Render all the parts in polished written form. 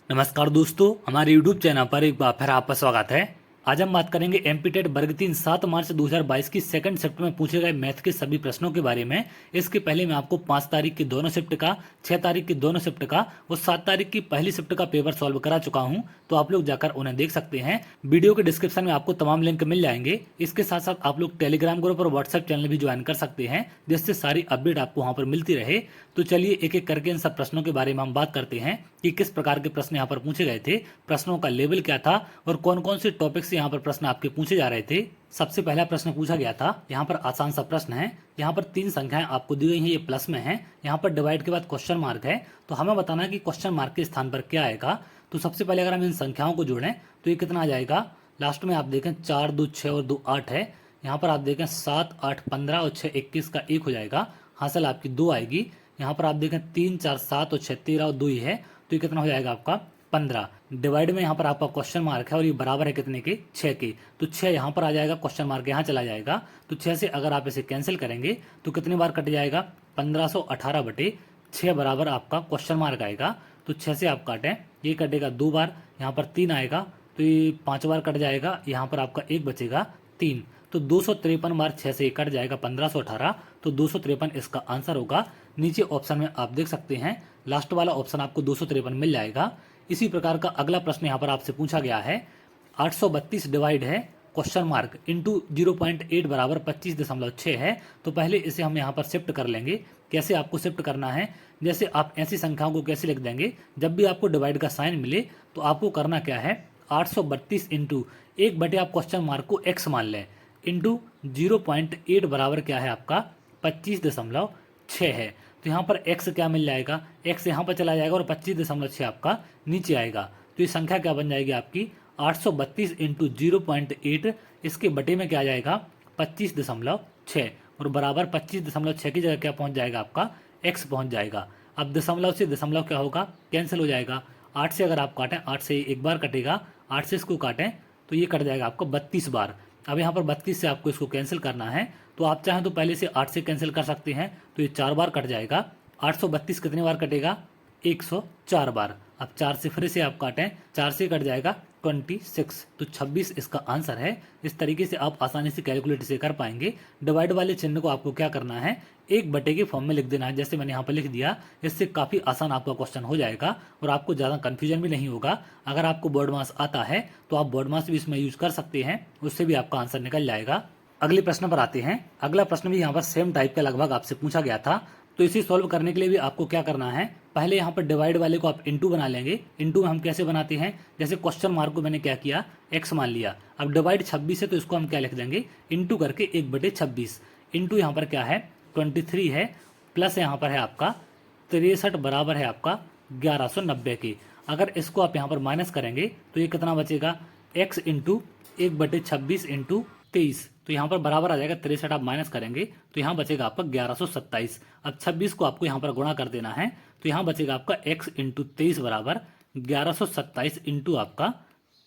नमस्कार दोस्तों, हमारे YouTube चैनल पर एक बार फिर आपका स्वागत है। आज हम बात करेंगे एमपीटेट वर्ग 3 7 मार्च 2022 की सेकंड शिफ्ट में पूछे गए मैथ के सभी प्रश्नों के बारे में। इसके पहले मैं आपको 5 तारीख की दोनों शिफ्ट का, 6 तारीख की दोनों शिफ्ट का और 7 तारीख की पहली शिफ्ट का पेपर सॉल्व करा चुका हूं, तो आप लोग जाकर उन्हें देख सकते हैं। वीडियो के डिस्क्रिप्शन में आपको तमाम लिंक मिल जाएंगे। इसके साथ साथ आप लोग टेलीग्राम ग्रुप और व्हाट्सएप चैनल भी ज्वाइन कर सकते हैं, जिससे सारी अपडेट आपको वहां पर मिलती रहे। तो चलिए एक एक करके इन सब प्रश्नों के बारे में हम बात करते हैं कि किस प्रकार के प्रश्न यहाँ पर पूछे गए थे, प्रश्नों का लेवल क्या था और कौन कौन से टॉपिक से यहाँ पर प्रश्न आपके पूछे जा रहे थे। सबसे पहला प्रश्न पूछा गया था, यहाँ पर आसान सा प्रश्न है। यहाँ पर 3 संख्याएं आपको दी गई हैं, ये प्लस में है। यहाँ पर डिवाइड के बाद क्वेश्चन मार्क है, तो हमें बताना है कि क्वेश्चन मार्क के स्थान पर क्या आएगा। तो सबसे पहले अगर हम इन संख्याओं को जोड़ें तो ये कितना आ जाएगा। लास्ट में आप देखें 4 2 6 और 2 8 है। यहाँ पर आप देखें 7 8 15 और 6 21 का 1 हो जाएगा। हासिल आपकी 2 आएगी। यहाँ पर आप देखें 3 4 7 और 6 13 और 2 ही है, तो ये कितना हो जाएगा आपका 15। डिवाइड में यहाँ पर आपका क्वेश्चन मार्क है और ये बराबर है कितने के, 6 के। तो 6 यहाँ पर आ जाएगा, क्वेश्चन मार्क यहाँ चला जाएगा। तो 6 से अगर आप इसे कैंसिल करेंगे तो कितनी बार कट जाएगा, 1518 बटे 6 बराबर आपका क्वेश्चन मार्क आएगा। तो 6 से आप काटें, ये कटेगा 2 बार, यहाँ पर 3 आएगा, तो ये 5 बार कट जाएगा। यहाँ पर आपका 1 बचेगा 3। तो 253 बार 6 से कट जाएगा 1518, तो 253 इसका आंसर होगा। नीचे ऑप्शन में आप देख सकते हैं, लास्ट वाला ऑप्शन आपको 253 मिल जाएगा। इसी प्रकार का अगला प्रश्न यहाँ पर आपसे पूछा गया है। 832 डिवाइड है क्वेश्चन मार्क इंटू 0.8 बराबर 25.6 है। तो पहले इसे हम यहाँ पर शिफ्ट कर लेंगे। कैसे आपको शिफ्ट करना है, जैसे आप ऐसी संख्याओं को कैसे लिख देंगे, जब भी आपको डिवाइड का साइन मिले तो आपको करना क्या है, 832 इंटू 1 बटे आप क्वेश्चन मार्क को x मान लें, इंटू 0.8 बराबर क्या है आपका 25.6 है। तो यहाँ पर x क्या मिल जाएगा, x यहाँ पर चला जाएगा और 25.6 आपका नीचे आएगा। तो ये संख्या क्या बन जाएगी आपकी 832 इंटू 0.8, इसके बटे में क्या आ जाएगा 25.6 और बराबर 25.6 की जगह क्या पहुँच जाएगा आपका x पहुँच जाएगा। अब दशमलव से दशमलव क्या होगा, कैंसिल हो जाएगा। 8 से अगर आप काटें, 8 से एक बार कटेगा, 8 से इसको काटें तो ये कट जाएगा आपको 32 बार। अब यहाँ पर 32 से आपको इसको कैंसिल करना है, तो आप चाहें तो पहले से 8 से कैंसिल कर सकते हैं, तो ये 4 बार कट जाएगा। 832 कितनी बार कटेगा, 104 बार। अब 4 से फिर से आप काटें, 4 से कट जाएगा 26, तो 26 इसका आंसर है। इस तरीके से आप आसानी से कैलकुलेट से कर पाएंगे। डिवाइड वाले चिन्ह को आपको क्या करना है, 1 बटे के फॉर्म में लिख देना है, जैसे मैंने यहाँ पर लिख दिया। इससे काफ़ी आसान आपका क्वेश्चन हो जाएगा और आपको ज़्यादा कन्फ्यूजन भी नहीं होगा। अगर आपको बोर्ड मास आता है तो आप बोर्ड मास भी इसमें यूज कर सकते हैं, उससे भी आपका आंसर निकल जाएगा। अगले प्रश्न पर आते हैं। अगला प्रश्न भी यहाँ पर सेम टाइप का लगभग आपसे पूछा गया था। तो इसे सॉल्व करने के लिए भी आपको क्या करना है, पहले यहाँ पर डिवाइड वाले को आप इंटू बना लेंगे। इंटू में हम कैसे बनाते हैं, जैसे क्वेश्चन मार्क को मैंने क्या किया, x मान लिया। अब डिवाइड 26 है तो इसको हम क्या लिख देंगे, इंटू करके 1/26। इंटू यहाँ पर क्या है 23 है, प्लस यहाँ पर है आपका 63 बराबर है आपका 1190 के। अगर इसको आप यहाँ पर माइनस करेंगे तो ये कितना बचेगा, x इंटू 1/26 इंटू 23, तो यहाँ पर बराबर आ जाएगा 63। आप माइनस करेंगे तो यहाँ बचेगा आपका 1127। अब 26 को आपको यहाँ पर गुणा कर देना है, तो यहाँ बचेगा आपका x इंटू 23 बराबर 1127 इंटू आपका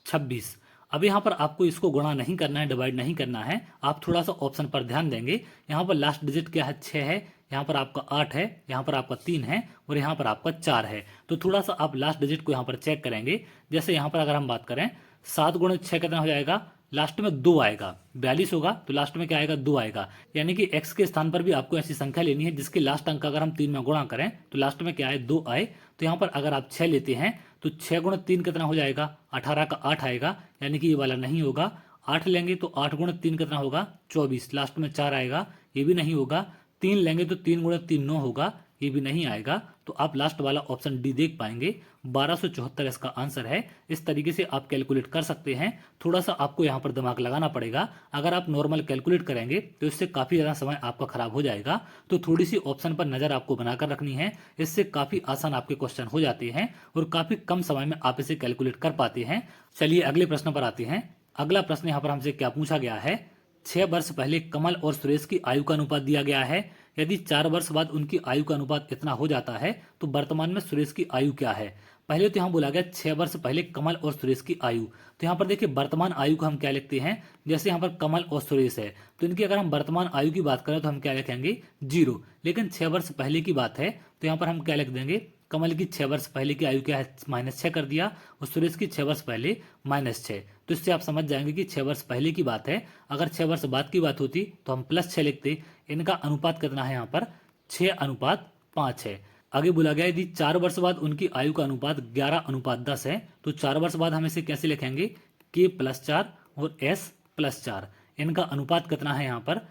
26। अब यहाँ पर आपको इसको गुणा नहीं करना है, डिवाइड नहीं करना है। आप थोड़ा सा ऑप्शन पर ध्यान देंगे। यहाँ पर लास्ट डिजिट क्या है, 6 है, यहाँ पर आपका 8 है, यहाँ पर आपका 3 है और यहाँ पर आपका 4 है। तो थोड़ा सा आप लास्ट डिजिट को यहाँ पर चेक करेंगे। जैसे यहाँ पर अगर हम बात करें, 7 गुणित 6 कितना हो जाएगा, लास्ट में 2 आएगा। 42 होगा तो लास्ट में क्या आएगा, 2 आएगा। यानी कि x के स्थान पर भी आपको ऐसी संख्या लेनी है जिसके लास्ट अंक अगर हम 3 में गुणा करें तो लास्ट में क्या आए, 2 आए। तो यहाँ पर अगर आप 6 लेते हैं तो 6 गुणित 3 कितना हो जाएगा, 18 का 8 आएगा, यानी कि ये वाला नहीं होगा। 8 लेंगे तो 8 गुणित 3 कितना होगा, 24, लास्ट में 4 आएगा, ये भी नहीं होगा। 3 लेंगे तो 3 गुणित 3 9 होगा, ये भी नहीं आएगा। तो आप लास्ट वाला ऑप्शन डी देख पाएंगे, 1274 इसका आंसर है। इस तरीके से आप कैलकुलेट कर सकते हैं। थोड़ा सा आपको यहाँ पर दिमाग लगाना पड़ेगा। अगर आप नॉर्मल कैलकुलेट करेंगे तो इससे काफ़ी ज़्यादा समय आपका खराब हो जाएगा। तो थोड़ी सी ऑप्शन पर नज़र आपको बनाकर रखनी है, इससे काफ़ी आसान आपके क्वेश्चन हो जाते हैं और काफ़ी कम समय में आप इसे कैलकुलेट कर पाते हैं। चलिए अगले प्रश्न पर आते हैं। अगला प्रश्न यहाँ पर हमसे क्या पूछा गया है, 6 वर्ष पहले कमल और सुरेश की आयु का अनुपात दिया गया है। यदि 4 वर्ष बाद उनकी आयु का अनुपात इतना हो जाता है तो वर्तमान में सुरेश की आयु क्या है। पहले तो यहाँ बोला गया 6 वर्ष पहले कमल और सुरेश की आयु। तो यहाँ पर देखिए वर्तमान आयु को हम क्या लिखते हैं, जैसे यहाँ पर कमल और सुरेश है तो इनकी अगर हम वर्तमान आयु की बात करें तो हम क्या लिखेंगे, 0। लेकिन 6 वर्ष पहले की बात है तो यहाँ पर हम क्या लिख देंगे, कमल की 6 वर्ष पहले की आयु क्या है, -6 कर दिया, और सुरेश की 6 वर्ष पहले -6। तो इससे आप समझ जाएंगे कि 6 वर्ष पहले की बात है, अगर 6 वर्ष बाद की बात होती तो हम +6 लिखते। इनका अनुपात कितना है यहाँ पर, 6:5 है। आगे बोला गया यदि 4 वर्ष बाद उनकी आयु का अनुपात 11:10 है, तो 4 वर्ष बाद हम इसे कैसे लिखेंगे, K+4 और S+4। इनका अनुपात कितना है यहाँ पर,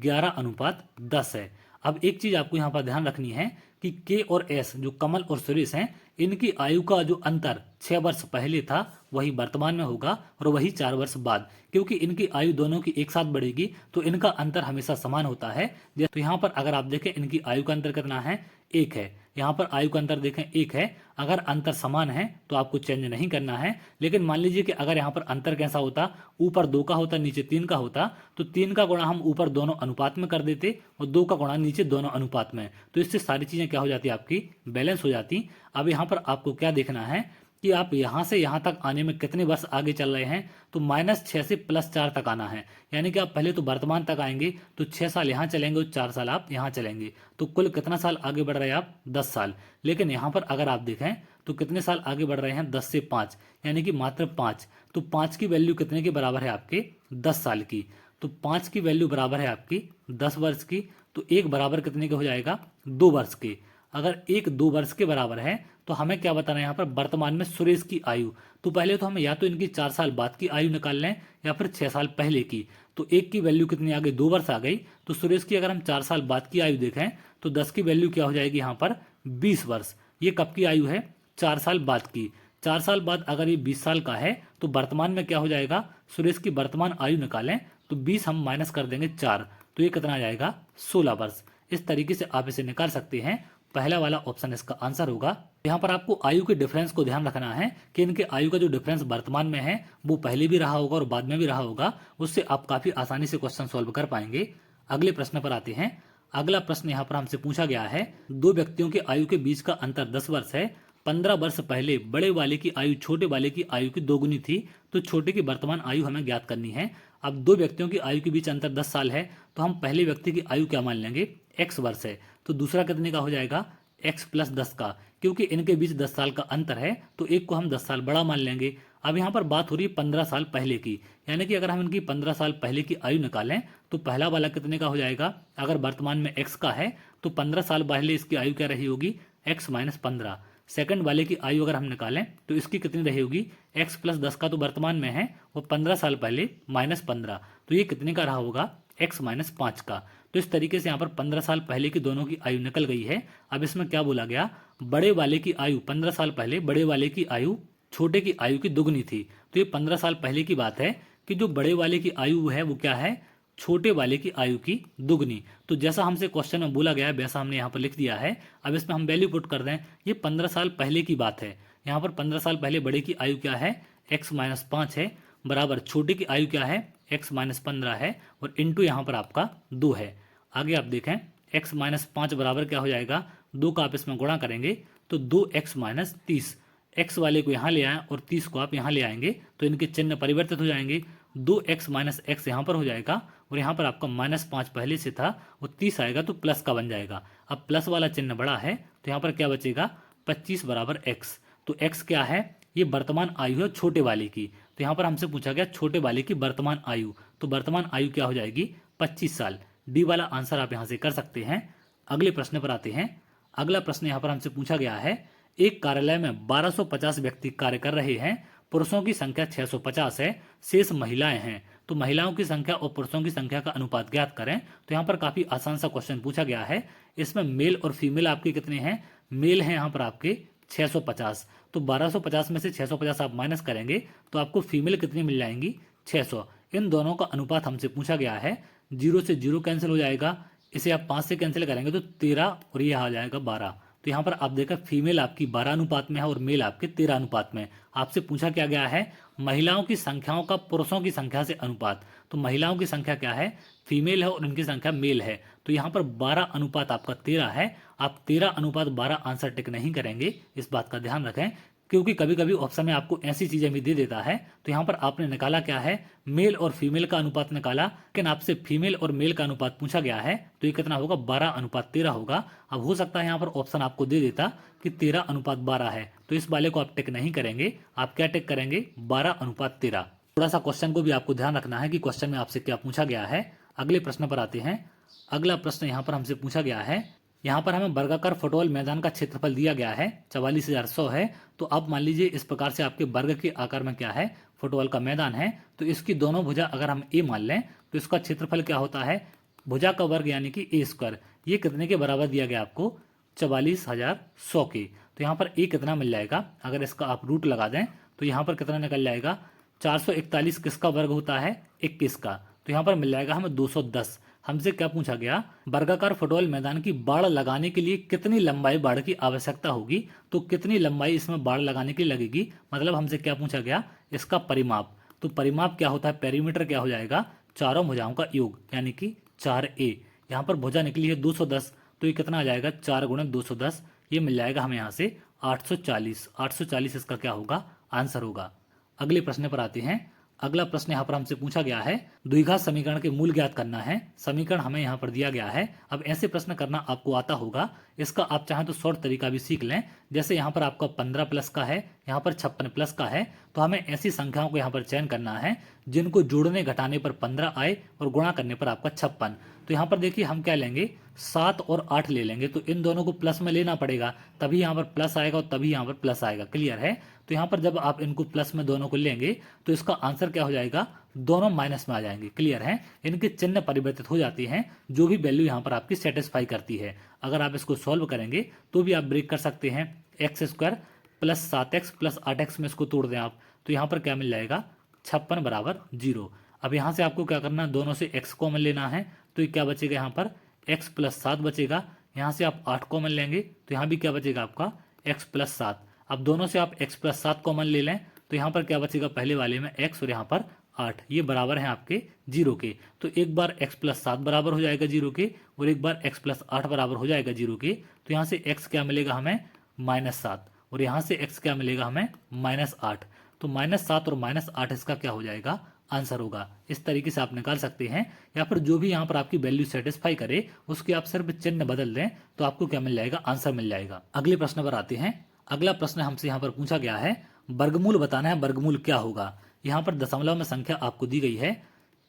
11:10 है। अब एक चीज आपको यहाँ पर ध्यान रखनी है कि के और एस जो कमल और सुरेश हैं, इनकी आयु का जो अंतर 6 वर्ष पहले था वही वर्तमान में होगा और वही 4 वर्ष बाद, क्योंकि इनकी आयु दोनों की एक साथ बढ़ेगी तो इनका अंतर हमेशा समान होता है। तो यहाँ पर अगर आप देखें इनकी आयु का अंतर कितना है, 1 है। यहाँ पर आयु का अंतर देखें 1 है। अगर अंतर समान है तो आपको चेंज नहीं करना है, लेकिन मान लीजिए कि अगर यहाँ पर अंतर कैसा होता, ऊपर 2 का होता नीचे 3 का होता, तो 3 का गुणा हम ऊपर दोनों अनुपात में कर देते और 2 का गुणा नीचे दोनों अनुपात में, तो इससे सारी चीजें क्या हो जाती, आपकी बैलेंस हो जाती। अब यहाँ पर आपको क्या देखना है कि आप यहाँ से यहाँ तक आने में कितने वर्ष आगे चल रहे हैं, तो -6 से +4 तक आना है। यानी कि आप पहले तो वर्तमान तक आएंगे तो 6 साल यहाँ चलेंगे और 4 साल आप यहाँ चलेंगे, तो कुल कितना साल आगे बढ़ रहे हैं आप, 10 साल। लेकिन यहाँ पर अगर आप देखें तो कितने साल आगे बढ़ रहे हैं, 10 से 5, यानी कि मात्र 5। तो 5 की वैल्यू कितने के बराबर है, आपके 10 साल की। तो 5 की वैल्यू बराबर है आपकी 10 वर्ष की, तो 1 बराबर कितने के हो जाएगा, 2 वर्ष के। अगर 1 2 वर्ष के बराबर है तो हमें क्या बताना है यहाँ पर, वर्तमान में सुरेश की आयु। तो पहले तो हमें या तो इनकी 4 साल बाद की आयु निकाल लें या फिर 6 साल पहले की। तो 1 की वैल्यू कितनी आ गई, 2 वर्ष आ गई। तो सुरेश की अगर हम 4 साल बाद की आयु देखें तो 10 की वैल्यू क्या हो जाएगी यहाँ पर, 20 वर्ष। ये कब की आयु है, 4 साल बाद की। 4 साल बाद अगर ये 20 साल का है तो वर्तमान में क्या हो जाएगा, सुरेश की वर्तमान आयु निकालें तो 20 हम माइनस कर देंगे 4, तो ये कितना आ जाएगा, 16 वर्ष। इस तरीके से आप इसे निकाल सकते हैं। पहला वाला ऑप्शन इसका आंसर होगा। यहाँ पर आपको आयु के डिफरेंस को ध्यान रखना है कि इनके आयु का जो डिफरेंस वर्तमान में है वो पहले भी रहा होगा और बाद में भी रहा होगा, उससे आप काफी आसानी से क्वेश्चन सॉल्व कर पाएंगे। अगले प्रश्न पर आते हैं। अगला प्रश्न यहाँ पर हमसे पूछा गया है, 2 व्यक्तियों की आयु के बीच का अंतर 10 वर्ष है। 15 वर्ष पहले बड़े वाले की आयु छोटे वाले की आयु की दोगुनी थी, तो छोटे की वर्तमान आयु हमें ज्ञात करनी है। अब 2 व्यक्तियों की आयु के बीच अंतर 10 साल है, तो हम पहले व्यक्ति की आयु क्या मान लेंगे, x वर्ष है। तो दूसरा कितने का हो जाएगा, x+10 का, क्योंकि इनके बीच 10 साल का अंतर है तो एक को हम 10 साल बड़ा मान लेंगे। अब यहाँ पर बात हो रही है 15 साल पहले की, यानी कि अगर हम इनकी 15 साल पहले की आयु निकालें तो पहला वाला कितने का हो जाएगा, अगर वर्तमान में x का है तो 15 साल पहले इसकी आयु क्या रही होगी, x-15। सेकंड वाले की आयु अगर हम निकालें तो इसकी कितनी रही होगी, x+10 का तो वर्तमान में है और 15 साल पहले -15, तो ये कितने का रहा होगा, x-5 का। तो इस तरीके से यहाँ पर 15 साल पहले की दोनों की आयु निकल गई है। अब इसमें क्या बोला गया, बड़े वाले की आयु 15 साल पहले बड़े वाले की आयु छोटे की आयु की दुगनी थी। तो ये 15 साल पहले की बात है कि जो बड़े वाले की आयु है वो क्या है, छोटे वाले की आयु की दुगनी। तो जैसा हमसे क्वेश्चन में बोला गया है वैसा हमने यहाँ पर लिख दिया है। अब इसमें हम वैल्यू पुट कर दें, ये 15 साल पहले की बात है। यहाँ पर 15 साल पहले बड़े की आयु क्या है, x-5 है, बराबर छोटे की आयु क्या है, x-15 है, और इंटू यहाँ पर आपका 2 है। आगे आप देखें x-5 बराबर क्या हो जाएगा, 2 का आप इसमें गुणा करेंगे तो 2x-30, x वाले को यहाँ ले आए और 30 को आप यहाँ ले आएंगे तो इनके चिन्ह परिवर्तित हो जाएंगे। 2x-x यहाँ पर हो जाएगा और यहाँ पर आपका -5 पहले से था और 30 आएगा तो प्लस का बन जाएगा। अब प्लस वाला चिन्ह बड़ा है तो यहाँ पर क्या बचेगा, 25 बराबर x। तो x क्या है, ये वर्तमान आयु है छोटे वाले की। तो यहाँ पर हमसे पूछा गया छोटे वाले की वर्तमान आयु, तो वर्तमान आयु क्या हो जाएगी, 25 साल। डी वाला आंसर आप यहाँ से कर सकते हैं। अगले प्रश्न पर आते हैं। अगला प्रश्न यहाँ पर हमसे पूछा गया है, एक कार्यालय में 1250 व्यक्ति कार्य कर रहे हैं, पुरुषों की संख्या 650 है, शेष महिलाएं हैं, तो महिलाओं की संख्या और पुरुषों की संख्या का अनुपात ज्ञात करें। तो यहाँ पर काफी आसान सा क्वेश्चन पूछा गया है। इसमें मेल और फीमेल आपके कितने हैं, मेल हैं यहाँ पर आपके 650, तो 1250 में से 650 आप माइनस करेंगे तो आपको फीमेल कितनी मिल जाएंगी, 600। इन दोनों का अनुपात हमसे पूछा गया है। 0 से 0 कैंसिल हो जाएगा, इसे आप 5 से कैंसिल करेंगे तो 13 और ये आ जाएगा 12। तो यहाँ पर आप देखें फीमेल आपकी 12 अनुपात में है और मेल आपके 13 अनुपात में। आपसे पूछा क्या गया है, महिलाओं की संख्याओं का पुरुषों की संख्या से अनुपात। तो महिलाओं की संख्या क्या है, फीमेल है और इनकी संख्या मेल है। तो यहाँ पर 12 अनुपात आपका 13 है। आप 13 अनुपात 12 आंसर टिक नहीं करेंगे, इस बात का ध्यान रखें। क्योंकि कभी कभी ऑप्शन में आपको ऐसी चीजें भी दे देता है। तो यहाँ पर आपने निकाला क्या है, मेल और फीमेल का अनुपात निकाला, लेकिन आपसे फीमेल और मेल का अनुपात पूछा गया है, तो ये कितना होगा, 12:13 होगा। अब हो सकता है यहाँ पर ऑप्शन आपको दे देता कि 13:12 है, तो इस वाले को आप टिक नहीं करेंगे, आप क्या टिक करेंगे, 12:13। थोड़ा सा क्वेश्चन को भी आपको ध्यान रखना है कि क्वेश्चन में आपसे क्या पूछा गया है। अगले प्रश्न पर आते हैं। अगला प्रश्न यहाँ पर हमसे पूछा गया है, यहाँ पर हमें वर्गाकार फुटबॉल मैदान का क्षेत्रफल दिया गया है 44,100 है। तो अब मान लीजिए इस प्रकार से आपके वर्ग के आकार में क्या है, फुटबॉल का मैदान है, तो इसकी दोनों भुजा अगर हम ए मान लें तो इसका क्षेत्रफल क्या होता है, भुजा का वर्ग यानी कि ए स्क्वायर, ये कितने के बराबर दिया गया आपको, 44,100 के। तो यहाँ पर ए कितना मिल जाएगा, अगर इसका आप रूट लगा दें तो यहाँ पर कितना निकल जाएगा, 441 किसका वर्ग होता है, 21 का, तो यहाँ पर मिल जाएगा हमें 210। हमसे क्या पूछा गया, वर्गाकार फुटबॉल मैदान की बाड़ लगाने के लिए कितनी लंबाई बाड़ की आवश्यकता होगी, तो कितनी लंबाई इसमें बाड़ लगाने के लिए लगेगी, मतलब हमसे क्या पूछा गया, इसका परिमाप। तो परिमाप क्या होता है, पेरीमीटर क्या हो जाएगा, चारों भुजाओं का योग यानी कि 4a। यहाँ पर भुजा निकली है 210, तो ये कितना आ जाएगा, 4 × 210, ये मिल जाएगा हमें यहाँ से 840। 840 इसका क्या होगा, आंसर होगा। अगले प्रश्न पर आते हैं। अगला प्रश्न यहाँ पर हमसे पूछा गया है, द्विघात समीकरण के मूल ज्ञात करना है। समीकरण हमें यहाँ पर दिया गया है। अब ऐसे प्रश्न करना आपको आता होगा, इसका आप चाहें तो शॉर्ट तरीका भी सीख लें। जैसे यहाँ पर आपका 15 प्लस का है, यहाँ पर 56 प्लस का है, तो हमें ऐसी संख्याओं को यहाँ पर चयन करना है जिनको जोड़ने घटाने पर 15 आए और गुणा करने पर आपका 56। तो यहाँ पर देखिए हम क्या लेंगे, 7 और 8 ले लेंगे, तो इन दोनों को प्लस में लेना पड़ेगा, तभी यहाँ पर प्लस आएगा और तभी यहाँ पर प्लस आएगा। क्लियर है। तो यहाँ पर जब आप इनको प्लस में दोनों को लेंगे तो इसका आंसर क्या हो जाएगा, दोनों माइनस में आ जाएंगे। क्लियर है। इनके चिन्ह परिवर्तित हो जाते हैं, जो भी वैल्यू यहाँ पर आपकी सेटिस्फाई करती है। अगर आप इसको सॉल्व करेंगे तो भी आप ब्रेक कर सकते हैं, x² + 7x + 8x में इसको तोड़ दें आप, तो यहाँ पर क्या मिल जाएगा, 56 = 0। अब यहाँ से आपको क्या करना है, दोनों से x कॉमन लेना है, तो ये क्या बचेगा, यहाँ पर x + 7 बचेगा। यहाँ से आप 8 कॉमन लेंगे तो यहाँ भी क्या बचेगा आपका, x + 7। अब दोनों से आप x + 7 कॉमन ले लें तो यहाँ पर क्या बचेगा, पहले वाले में x और यहाँ पर 8, ये बराबर हैं आपके 0 के। तो एक बार x + 7 बराबर हो जाएगा 0 के, और एक बार x + 8 बराबर हो जाएगा 0 के। तो यहाँ से x क्या मिलेगा हमें, -7, और यहाँ से x क्या मिलेगा हमें, -8। तो -7 और -8 इसका क्या हो जाएगा, आंसर होगा। इस तरीके से आप निकाल सकते हैं, या फिर जो भी यहाँ पर आपकी वैल्यू सेटिस्फाई करे उसकी आप सिर्फ चिन्ह बदल दें तो आपको क्या मिल जाएगा, आंसर मिल जाएगा। अगले प्रश्न पर आते हैं। अगला प्रश्न हमसे यहाँ पर पूछा गया है, वर्गमूल बताना है, वर्गमूल क्या होगा। यहाँ पर दशमलव में संख्या आपको दी गई है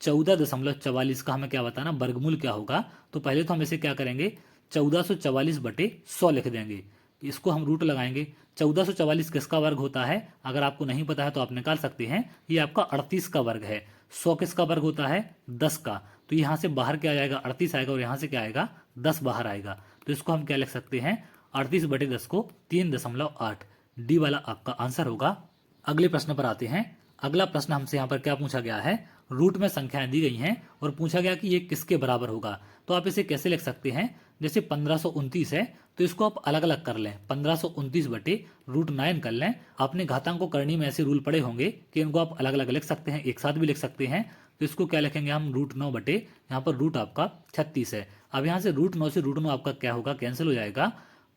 14.44 का, हमें क्या बताना, वर्गमूल क्या होगा। तो पहले तो हम इसे क्या करेंगे, 1444/100 लिख देंगे, इसको हम रूट लगाएंगे। 1444 किसका वर्ग होता है, अगर आपको नहीं पता है तो आप निकाल सकते हैं, ये आपका 38 का वर्ग है। 100 किसका वर्ग होता है, 10 का, तो यहाँ से बाहर क्या आएगा, 38 आएगा, और यहाँ से क्या आएगा, 10 बाहर आएगा। तो इसको हम क्या लिख सकते हैं, 38/10 को 3.8, डी वाला आपका आंसर होगा। अगले प्रश्न पर आते हैं। अगला प्रश्न हमसे यहाँ पर क्या पूछा गया है, रूट में संख्याएं दी गई हैं और पूछा गया कि ये किसके बराबर होगा। तो आप इसे कैसे लिख सकते हैं, जैसे 1529 है तो इसको आप अलग अलग कर लें, 1529/√9 कर लें। आपने घातांक करनी में ऐसे रूल पड़े होंगे कि इनको आप अलग अलग लिख सकते हैं, एक साथ भी लिख सकते हैं। तो इसको क्या लिखेंगे हम, √9 यहाँ पर रूट आपका 36 है। अब यहाँ से √9 से √9 आपका क्या होगा, कैंसिल हो जाएगा।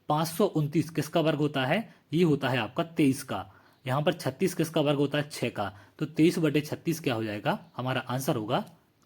529 किसका वर्ग होता है, ये होता है आपका 23 का। यहाँ पर 36 किसका वर्ग होता है, 6 का। तो 23/36 क्या हो जाएगा, हमारा आंसर होगा।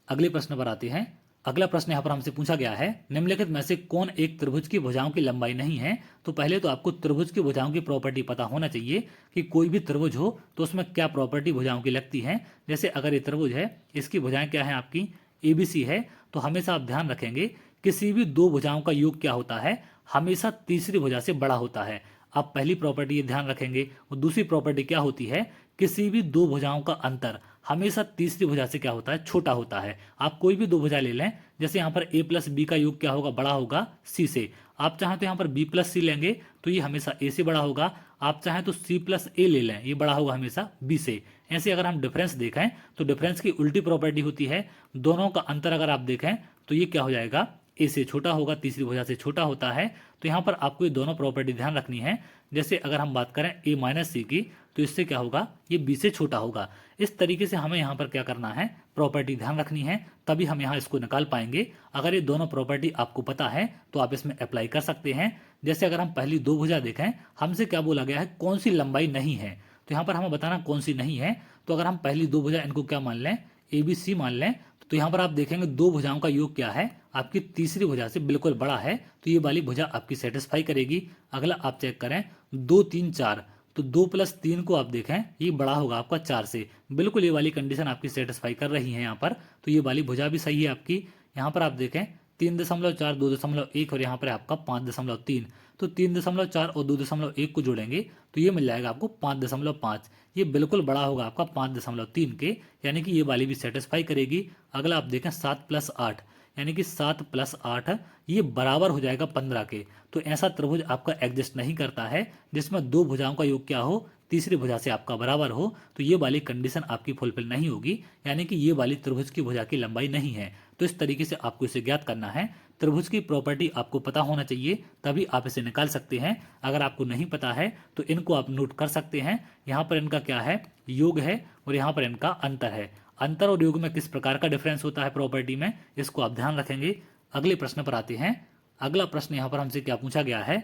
अगले प्रश्न पर आते हैं। अगला प्रश्न यहाँ पर हमसे पूछा गया है, निम्नलिखित में से कौन एक त्रिभुज की भुजाओं की लंबाई नहीं है। तो पहले तो आपको त्रिभुज की भुजाओं की प्रॉपर्टी पता होना चाहिए कि कोई भी त्रिभुज हो तो उसमें क्या प्रॉपर्टी भुजाओं की लगती है। जैसे अगर ये त्रिभुज है, इसकी भुजाएं क्या है आपकी, ABC है, तो हमेशा आप ध्यान रखेंगे किसी भी दो भुजाओं का योग क्या होता है, हमेशा तीसरी भुजा से बड़ा होता है। आप पहली प्रॉपर्टी ये ध्यान रखेंगे। और दूसरी प्रॉपर्टी क्या होती है, किसी भी दो भुजाओं का अंतर हमेशा तीसरी भुजा से क्या होता है, छोटा होता है। आप कोई भी दो भुजा ले लें, जैसे यहाँ पर A + B का योग क्या होगा, बड़ा होगा C से। आप चाहें तो यहाँ पर B + C लेंगे तो ये हमेशा A से बड़ा होगा। आप चाहें तो C + A ले लें, ये बड़ा होगा हमेशा B से। ऐसे अगर हम डिफरेंस देखें तो डिफरेंस की उल्टी प्रॉपर्टी होती है, दोनों का अंतर अगर आप देखें तो ये क्या हो जाएगा, ए से छोटा होगा, तीसरी भुजा से छोटा होता है। तो यहाँ पर आपको ये दोनों प्रॉपर्टी ध्यान रखनी है। जैसे अगर हम बात करें ए माइनस सी की, तो इससे क्या होगा, ये बी से छोटा होगा। इस तरीके से हमें यहाँ पर क्या करना है, प्रॉपर्टी ध्यान रखनी है, तभी हम यहाँ इसको निकाल पाएंगे। अगर ये दोनों प्रॉपर्टी आपको पता है तो आप इसमें अप्लाई कर सकते हैं। जैसे अगर हम पहली दो भुजा देखें, हमसे क्या बोला गया है, कौन सी लंबाई नहीं है, तो यहाँ पर हमें बताना कौन सी नहीं है। तो अगर हम पहली दो भुजा इनको क्या मान लें, ए बी सी मान लें, तो यहाँ पर आप देखेंगे दो भुजाओं का योग क्या है, आपकी तीसरी भुजा से बिल्कुल बड़ा है, तो ये वाली भुजा आपकी सेटिस्फाई करेगी। अगला आप चेक करें 2 3 4, तो 2 + 3 को आप देखें ये बड़ा होगा आपका 4 से, बिल्कुल ये वाली कंडीशन आपकी सेटिस्फाई कर रही है यहाँ पर। तो ये वाली भुजा भी सही है आपकी। यहाँ पर आप देखें 3.4, 2.1 और यहाँ पर आपका 5.3, तो 3.4 और 2.1 को जोड़ेंगे तो ये मिल जाएगा आपको 5.5। ये बिल्कुल बड़ा होगा आपका 5.3 के, यानी कि ये वाली भी सेटिस्फाई करेगी। अगला आप देखें 7 + 8, यानी कि 7 + 8 ये बराबर हो जाएगा 15 के। तो ऐसा त्रिभुज आपका एग्जिस्ट नहीं करता है जिसमें दो भुजाओं का योग क्या हो, तीसरी भुजा से आपका बराबर हो, तो ये वाली कंडीशन आपकी फुलफिल नहीं होगी, यानी कि ये वाली त्रिभुज की भुजा की लंबाई नहीं है। तो इस तरीके से आपको इसे ज्ञात करना है। त्रिभुज की प्रॉपर्टी आपको पता होना चाहिए, तभी आप इसे निकाल सकते हैं। अगर आपको नहीं पता है तो इनको आप नोट कर सकते हैं। यहाँ पर इनका क्या है, योग है, और यहाँ पर इनका अंतर है। अंतर और योग में किस प्रकार का डिफरेंस होता है प्रॉपर्टी में, इसको आप ध्यान रखेंगे। अगले प्रश्न पर आते हैं। अगला प्रश्न यहाँ पर हमसे क्या पूछा गया है,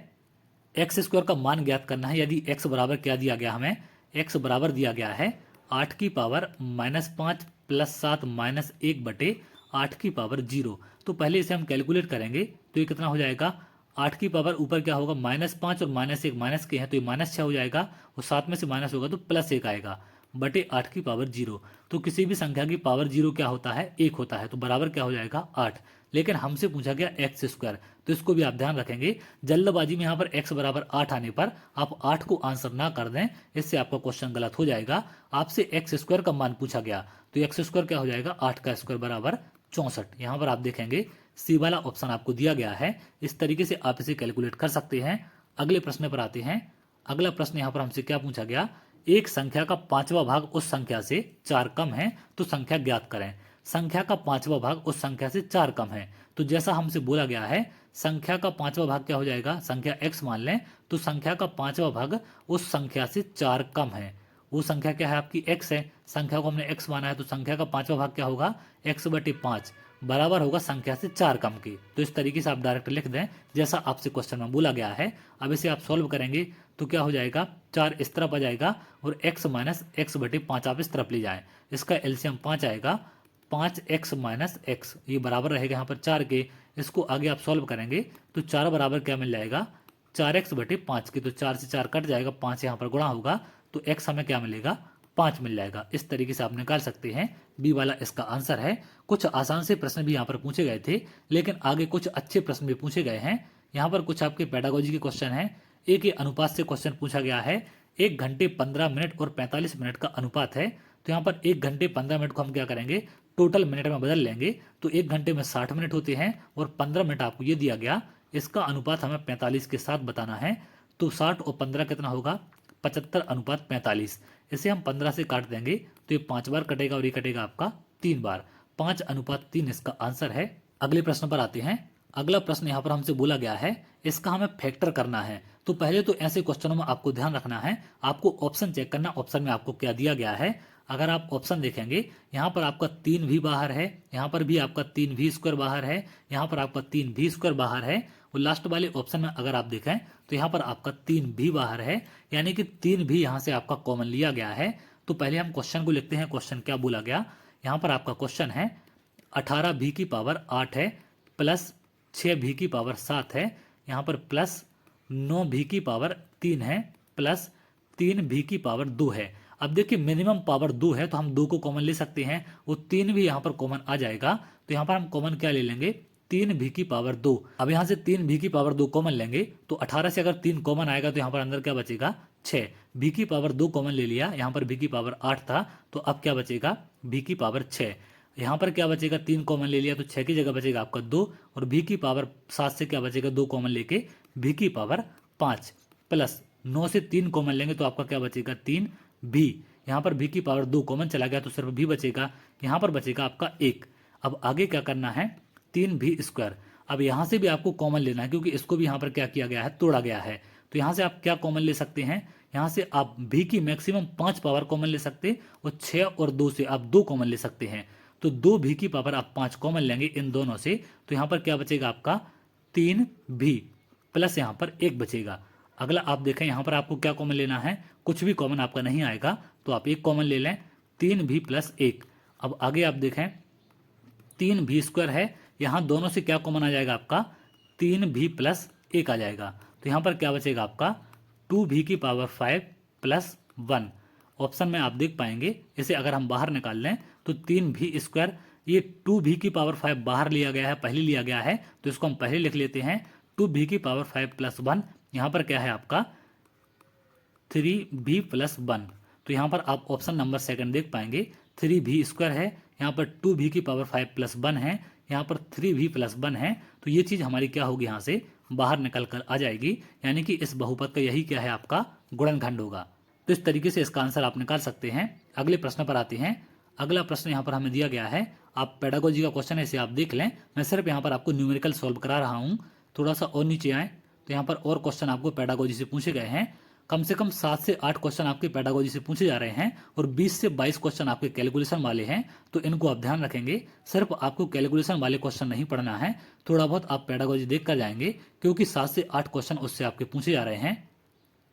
x² का मान ज्ञात करना है। यदि x बराबर क्या दिया गया, हमें x बराबर दिया गया है 8 की पावर -5 + 7 -1 बटे 8 की पावर 0। तो पहले इसे हम कैलकुलेट करेंगे तो ये कितना हो जाएगा, 8 की पावर ऊपर क्या होगा -5 और -1 माइनस के हैं तो ये -6 हो जाएगा, और 7 में से माइनस होगा तो +1 आएगा, बटे 8 की पावर 0। तो किसी भी संख्या की पावर 0 क्या होता है, 1 होता है, तो बराबर क्या हो जाएगा 8। लेकिन हमसे पूछा गया x², तो इसको भी आप ध्यान रखेंगे। जल्दबाजी में यहाँ पर x बराबर 8 आने पर आप 8 को आंसर ना कर दें, इससे आपका क्वेश्चन गलत हो जाएगा। आपसे x² का मान पूछा गया, तो x² क्या हो जाएगा, 8 का स्क्वायर बराबर 64। यहाँ पर आप देखेंगे सी वाला ऑप्शन आपको दिया गया है। इस तरीके से आप इसे कैलकुलेट कर सकते हैं। अगले प्रश्न पर आते हैं। अगला प्रश्न यहाँ पर हमसे क्या पूछा गया, एक संख्या का 5वां भाग उस संख्या से 4 कम है तो संख्या ज्ञात करें। संख्या का 5वां भाग उस संख्या से 4 कम है, तो जैसा हमसे बोला गया है संख्या का 5वां भाग क्या हो जाएगा, संख्या x मान लें, तो संख्या का 5वां भाग उस संख्या से 4 कम है। वो संख्या क्या है, आपकी x है, संख्या को हमने x माना है, तो संख्या का 5वां भाग क्या होगा, x/5 बराबर होगा संख्या से 4 कम के। तो इस तरीके से आप डायरेक्ट लिख दें जैसा आपसे क्वेश्चन में बोला गया है। अब इसे आप सॉल्व करेंगे तो क्या हो जाएगा, 4 इस तरफ आ जाएगा और x - x/5 आप इस तरफ ले जाएं, इसका एलसीएम 5 आएगा, 5x - x ये बराबर रहेगा यहाँ पर 4 के। इसको आगे आप सॉल्व करेंगे तो 4 बराबर क्या मिल जाएगा, 4x/5 के। तो 4 से 4 कट जाएगा, 5 यहाँ पर गुणा होगा, तो x हमें क्या मिलेगा, 5 मिल जाएगा। इस तरीके से आप निकाल सकते हैं। बी वाला इसका आंसर है। कुछ आसान से प्रश्न भी यहाँ पर पूछे गए थे, लेकिन आगे कुछ अच्छे प्रश्न भी पूछे गए हैं। यहाँ पर कुछ आपके पेडागोजी के क्वेश्चन हैं। एक ही अनुपात से क्वेश्चन पूछा गया है। 1 घंटे 15 मिनट और 45 मिनट का अनुपात है, तो यहाँ पर 1 घंटे 15 मिनट को हम क्या करेंगे, टोटल मिनट में बदल लेंगे। तो 1 घंटे में 60 मिनट होते हैं और 15 मिनट आपको ये दिया गया, इसका अनुपात हमें 45 के साथ बताना है। तो 60 और 15 कितना होगा, 75:45। इसे हम 15 से काट देंगे तो ये 5 बार कटेगा और ये कटेगा आपका 3 बार, 5:3 इसका आंसर है। अगले प्रश्न पर आते हैं। अगला प्रश्न यहाँ पर हमसे बोला गया है, इसका हमें फैक्टर करना है। तो पहले तो ऐसे क्वेश्चनों में आपको ध्यान रखना है, आपको ऑप्शन चेक करना, ऑप्शन में आपको क्या दिया गया है। अगर आप ऑप्शन देखेंगे, यहाँ पर आपका 3 भी बाहर है, यहाँ पर भी आपका 3v² बाहर है, यहाँ पर आपका 3v² बाहर है, और लास्ट वाले ऑप्शन में अगर आप देखें तो यहाँ पर आपका 3 भी बाहर है, यानी कि 3 भी यहाँ से आपका कॉमन लिया गया है। तो पहले हम क्वेश्चन को लिखते हैं। क्वेश्चन क्या बोला गया, यहाँ पर आपका क्वेश्चन है 18v की पावर 8 है प्लस 6v की पावर 7 है, यहाँ पर प्लस 9v की पावर 3 है प्लस 3v की पावर 2 है। अब देखिए मिनिमम पावर 2 है तो हम 2 को कॉमन ले सकते हैं, वो 3 भी यहाँ पर कॉमन आ जाएगा। तो यहाँ पर हम कॉमन क्या ले लेंगे, 3v की पावर 2। अब यहाँ से 3v की पावर 2 कॉमन लेंगे तो 18 से अगर 3 कॉमन आएगा तो यहाँ पर अंदर क्या बचेगा, 6। v की पावर 2 कॉमन ले लिया, यहाँ पर v की पावर 8 था, तो अब क्या बचेगा, v की पावर 6। यहाँ पर क्या बचेगा, 3 कॉमन ले लिया तो 6 की जगह बचेगा आपका 2, और v की पावर 7 से क्या बचेगा, 2 कॉमन लेके v की पावर 5 प्लस 9 से 3 कॉमन लेंगे तो आपका क्या बचेगा, 3v। यहाँ पर v की पावर 2 कॉमन चला गया तो सिर्फ v बचेगा, यहाँ पर बचेगा आपका 1। अब आगे क्या करना है, 3v²। अब यहाँ से भी आपको कॉमन लेना है, क्योंकि इसको भी यहाँ पर क्या किया गया है, तोड़ा गया है। तो यहाँ से आप क्या कॉमन ले सकते हैं, यहाँ से आप भी की मैक्सिमम 5 पावर कॉमन ले सकते हैं, और 6 और 2 से आप 2 कॉमन ले सकते हैं। तो 2 भी की पावर आप 5 कॉमन लेंगे इन दोनों से, तो यहाँ पर क्या बचेगा आपका 3 भी प्लस यहाँ पर 1 बचेगा। अगला आप देखें, यहाँ पर आपको क्या कॉमन लेना है, कुछ भी कॉमन आपका नहीं आएगा, तो आप 1 कॉमन ले लें, 3 भी प्लस 1। अब आगे आप देखें 3 भी स्क्वायर है, यहाँ दोनों से क्या कॉमन आ जाएगा आपका, 3 भी प्लस 1 आ जाएगा। तो यहाँ पर क्या बचेगा आपका 2 भी की पावर 5 प्लस 1। ऑप्शन में आप देख पाएंगे, इसे अगर हम बाहर निकाल लें तो 3 भी स्क्वायर, ये 2 भी की पावर 5 बाहर लिया गया है, पहले लिया गया है, तो इसको हम पहले लिख लेते हैं। 2 भी की पावर 5 प्लस 1, यहाँ पर क्या है आपका 3 भी प्लस 1। तो यहाँ पर आप ऑप्शन नंबर सेकंड देख पाएंगे, 3 भी स्क्वायर है, यहाँ पर 2 भी की पावर 5 प्लस 1 है, यहाँ पर 3 भी प्लस 1 है। तो ये चीज़ हमारी क्या होगी, यहाँ से बाहर निकल कर आ जाएगी, यानी कि इस बहुपद का यही क्या है आपका गुणनखंड होगा। तो इस तरीके से इसका आंसर आप निकाल सकते हैं। अगले प्रश्न पर आते हैं। अगला प्रश्न यहाँ पर हमें दिया गया है, आप पेडागोजी का क्वेश्चन है, इसे आप देख लें। मैं सिर्फ यहाँ पर आपको न्यूमेरिकल सॉल्व करा रहा हूँ। थोड़ा सा और नीचे आए तो यहाँ पर और क्वेश्चन आपको पेडागोजी से पूछे गए हैं। कम से कम 7 से 8 क्वेश्चन आपके पेडागोजी से पूछे जा रहे हैं, और 20 से 22 क्वेश्चन आपके कैलकुलेशन वाले हैं। तो इनको आप ध्यान रखेंगे, सिर्फ आपको कैलकुलेशन वाले क्वेश्चन नहीं पढ़ना है, थोड़ा बहुत आप पेडागोजी देख कर जाएंगे, क्योंकि 7 से 8 क्वेश्चन उससे आपके पूछे जा रहे हैं।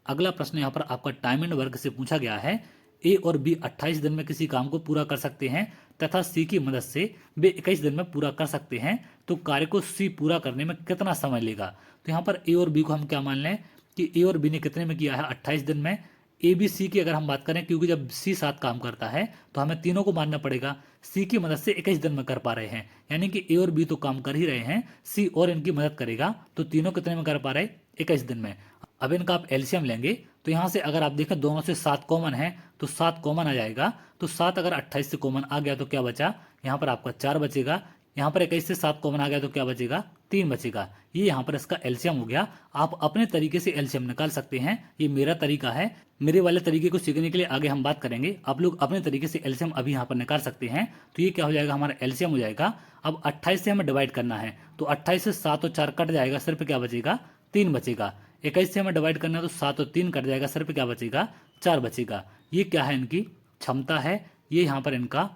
अगला प्रश्न यहाँ पर आपका टाइम एंड वर्क से पूछा गया है। ए और बी 28 दिन में किसी काम को पूरा कर सकते हैं तथा सी की मदद से वे 21 दिन में पूरा कर सकते हैं, तो कार्य को सी पूरा करने में कितना समय लेगा। तो यहाँ पर ए और बी को हम क्या मान लें कि ए और बी ने कितने में किया है, 28 दिन में। ए बी सी की अगर हम बात करें, क्योंकि जब सी 7 काम करता है तो हमें तीनों को मानना पड़ेगा। सी की मदद से 21 दिन में कर पा रहे हैं, यानी कि ए और बी तो काम कर ही रहे हैं, सी और इनकी मदद करेगा, तो तीनों कितने में कर पा रहे, 21 दिन में। अब इनका आप एलसीएम लेंगे, तो यहाँ से अगर आप देखें दोनों से 7 कॉमन है, तो 7 कॉमन आ जाएगा। तो 7 अगर 28 से कॉमन आ गया तो क्या बचा, यहाँ पर आपका 4 बचेगा। यहाँ पर 21 से 7 कॉमन आ गया तो क्या बचेगा, 3 बचेगा। ये यहाँ पर इसका एलसीएम हो गया। आप अपने तरीके से एलसीएम निकाल सकते हैं, ये मेरा तरीका है। मेरे वाले तरीके को सीखने के लिए आगे हम बात करेंगे। आप लोग अपने तरीके से एलसीएम अभी यहाँ पर निकाल सकते हैं। तो ये क्या हो जाएगा, हमारा एलसीएम हो जाएगा। अब 28 से हमें डिवाइड करना है, तो 28 से 7 और 4 कट जाएगा, सिर्फ क्या बचेगा, 3 बचेगा। 21 से हमें डिवाइड करना है, तो 7 और 3 कट जाएगा, सिर्फ क्या बचेगा, 4 बचेगा। ये क्या है, इनकी क्षमता है, ये यहाँ पर इनका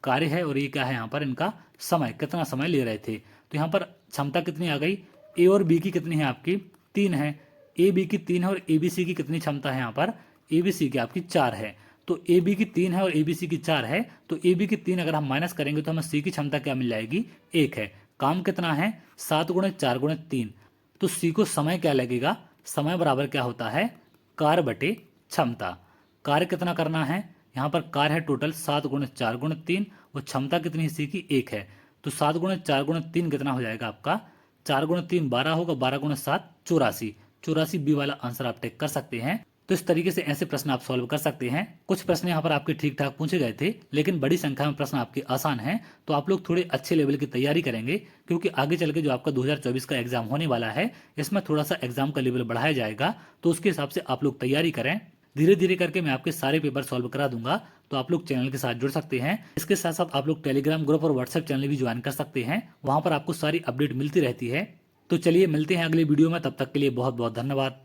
कार्य है, और ये क्या है यहाँ पर इनका समय, कितना समय ले रहे थे। तो यहाँ पर क्षमता कितनी आ गई, ए और बी की कितनी है आपकी, 3 है। ए बी की 3 है, और ए बी सी की कितनी क्षमता है यहाँ पर, ए बी सी की आपकी 4 है। तो ए बी की 3 है और ए बी सी की 4 है, तो ए बी की 3 अगर हम माइनस करेंगे तो हमें सी की क्षमता क्या मिल जाएगी, 1 है। काम कितना है, 7 गुणे 4 गुणे 3। तो सी को समय क्या लगेगा, समय बराबर क्या होता है, कार्य बटे क्षमता। कार्य कितना करना है, यहाँ पर कार्य है टोटल 7 गुणे 4 गुणे 3, और क्षमता कितनी है सी की, 1 है। तो 7 गुणे 4 गुणे 3 कितना हो जाएगा आपका, 4 गुणे 3 12 होगा, 12 गुणे 7 84। 84 बी वाला आंसर आप टेक कर सकते हैं। तो इस तरीके से ऐसे प्रश्न आप सॉल्व कर सकते हैं। कुछ प्रश्न यहाँ पर आपके ठीक ठाक पूछे गए थे, लेकिन बड़ी संख्या में प्रश्न आपके आसान हैं, तो आप लोग थोड़े अच्छे लेवल की तैयारी करेंगे, क्योंकि आगे चल के जो आपका 2024 का एग्जाम होने वाला है, इसमें थोड़ा सा एग्जाम का लेवल बढ़ाया जाएगा। तो उसके हिसाब से आप लोग तैयारी करें। धीरे धीरे करके मैं आपके सारे पेपर सॉल्व करा दूंगा, तो आप लोग चैनल के साथ जुड़ सकते हैं। इसके साथ साथ आप लोग टेलीग्राम ग्रुप और व्हाट्सएप चैनल भी ज्वाइन कर सकते हैं, वहां पर आपको सारी अपडेट मिलती रहती है। तो चलिए मिलते हैं अगले वीडियो में, तब तक के लिए बहुत बहुत धन्यवाद।